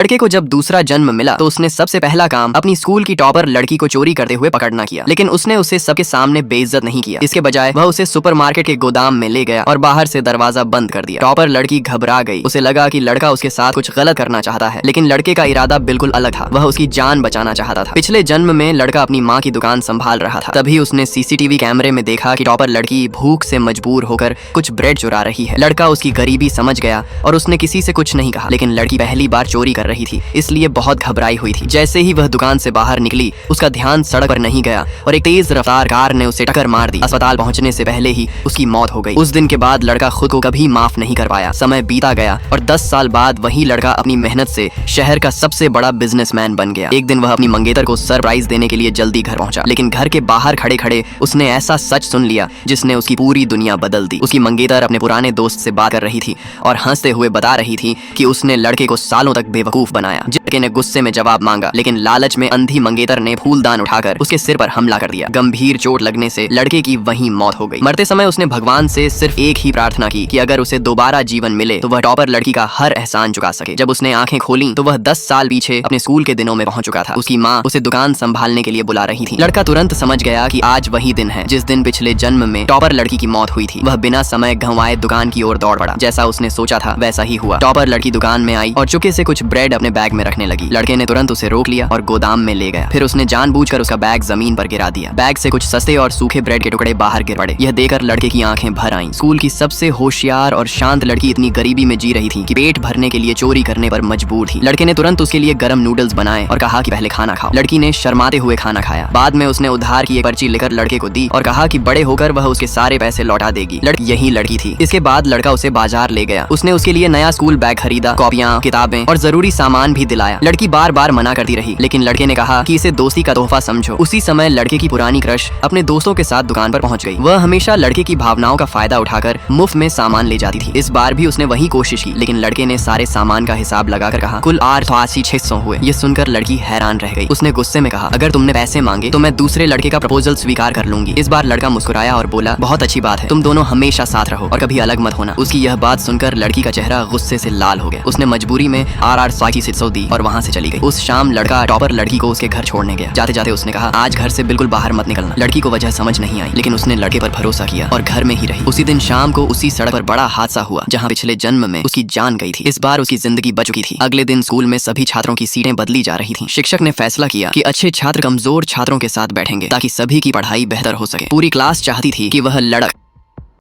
लड़के को जब दूसरा जन्म मिला तो उसने सबसे पहला काम अपनी स्कूल की टॉपर लड़की को चोरी करते हुए पकड़ना किया, लेकिन उसने उसे सबके सामने बेइज्जत नहीं किया। इसके बजाय वह उसे सुपरमार्केट के गोदाम में ले गया और बाहर से दरवाजा बंद कर दिया। टॉपर लड़की घबरा गई, उसे लगा कि लड़का उसके साथ कुछ गलत करना चाहता है, लेकिन लड़के का इरादा बिल्कुल अलग था। वह उसकी जान बचाना चाहता था। पिछले जन्म में लड़का अपनी माँ की दुकान संभाल रहा था, तभी उसने सीसीटीवी कैमरे में देखा कि टॉपर लड़की भूख से मजबूर होकर कुछ ब्रेड चुरा रही है। लड़का उसकी गरीबी समझ गया और उसने किसी से कुछ नहीं कहा, लेकिन लड़की पहली बार चोरी कर रही थी, इसलिए बहुत घबराई हुई थी। जैसे ही वह दुकान से बाहर निकली, उसका ध्यान सड़क पर नहीं गया और एक तेज रफ्तार कार ने उसे टक्कर मार दी। अस्पताल पहुंचने से पहले ही उसकी मौत हो गई। उस दिन के बाद लड़का खुद को कभी माफ नहीं कर पाया। समय बीता गया और 10 साल बाद वही लड़का अपनी मेहनत से शहर का सबसे बड़ा बिजनेसमैन बन गया। एक दिन वह अपनी मंगेतर को सरप्राइज देने के लिए जल्दी घर पहुंचा, लेकिन घर के बाहर खड़े खड़े उसने ऐसा सच सुन लिया जिसने उसकी पूरी दुनिया बदल दी। उसकी मंगेतर अपने पुराने दोस्त से बात कर रही थी और हंसते हुए बता रही थी कि उसने लड़के को सालों तक बेवकूफ बनाया। लड़के ने गुस्से में जवाब मांगा, लेकिन लालच में अंधी मंगेतर ने फूलदान उठाकर उसके सिर पर हमला कर दिया। गंभीर चोट लगने से लड़के की वहीं मौत हो गई। मरते समय उसने भगवान से सिर्फ एक ही प्रार्थना की कि अगर उसे दोबारा जीवन मिले तो वह टॉपर लड़की का हर एहसान चुका सके। जब उसने आंखें खोली तो वह 10 साल पीछे अपने स्कूल के दिनों में पहुंच चुका था। उसकी माँ उसे दुकान संभालने के लिए बुला रही थी। लड़का तुरंत समझ गया कि आज वही दिन है जिस दिन पिछले जन्म में टॉपर लड़की की मौत हुई थी। वह बिना समय गंवाए दुकान की ओर दौड़ पड़ा। जैसा उसने सोचा था वैसा ही हुआ। टॉपर लड़की दुकान में आई और चुपके से कुछ ब्रेड अपने बैग में रखने लगी। लड़के ने तुरंत उसे रोक लिया और गोदाम में ले गया। फिर उसने जानबूझकर उसका बैग जमीन पर गिरा दिया। बैग से कुछ सस्ते और सूखे ब्रेड के टुकड़े बाहर गिर पड़े। यह देखकर लड़के की आंखें भर आईं। स्कूल की सबसे होशियार और शांत लड़की इतनी गरीबी में जी रही थी कि पेट भरने के लिए चोरी करने पर मजबूर थी। लड़के ने तुरंत उसके लिए गर्म नूडल्स बनाए और कहा कि पहले खाना खाओ। लड़की ने शर्माते हुए खाना खाया। बाद में उसने उधार की एक पर्ची लेकर लड़के को दी और कहा कि बड़े होकर वह उसके सारे पैसे लौटा देगी। यही लड़की थी। इसके बाद लड़का उसे बाजार ले गया। उसने उसके लिए नया स्कूल बैग खरीदा, कॉपियां, किताबें और जरूरी सामान भी दिलाया। लड़की बार बार मना करती रही, लेकिन लड़के ने कहा कि इसे दोस्ती का तोहफा समझो। उसी समय लड़के की पुरानी क्रश अपने दोस्तों के साथ दुकान पर पहुंच गई। वह हमेशा लड़के की भावनाओं का फायदा उठाकर मुफ्त में सामान ले जाती थी। इस बार भी उसने वही कोशिश की, लेकिन लड़के ने सारे सामान का हिसाब लगाकर कहा कुल 8,600 हुए। ये सुनकर लड़की हैरान रह गई। उसने गुस्से में कहा अगर तुमने पैसे मांगे तो मैं दूसरे लड़के का प्रपोजल स्वीकार कर लूंगी। इस बार लड़का मुस्कुराया और बोला बहुत अच्छी बात है, तुम दोनों हमेशा साथ रहो और कभी अलग मत होना। उसकी यह बात सुनकर लड़की का चेहरा गुस्से से लाल हो गया। उसने मजबूरी में 8,600 दी और वहाँ से चली गई। उस शाम लड़का टॉपर लड़की को उसके घर छोड़ने गया। जाते जाते उसने कहा आज घर से बिल्कुल बाहर मत निकलना। लड़की को वजह समझ नहीं आई, लेकिन उसने लड़के पर भरोसा किया और घर में ही रही। उसी दिन शाम को उसी सड़क पर बड़ा हादसा हुआ जहाँ पिछले जन्म में उसकी जान गई थी। इस बार उसकी जिंदगी बच चुकी थी। अगले दिन स्कूल में सभी छात्रों की सीटें बदली जा रही थी। शिक्षक ने फैसला किया कि अच्छे छात्र कमजोर छात्रों के साथ बैठेंगे ताकि सभी की पढ़ाई बेहतर हो सके। पूरी क्लास चाहती थी कि वह लड़का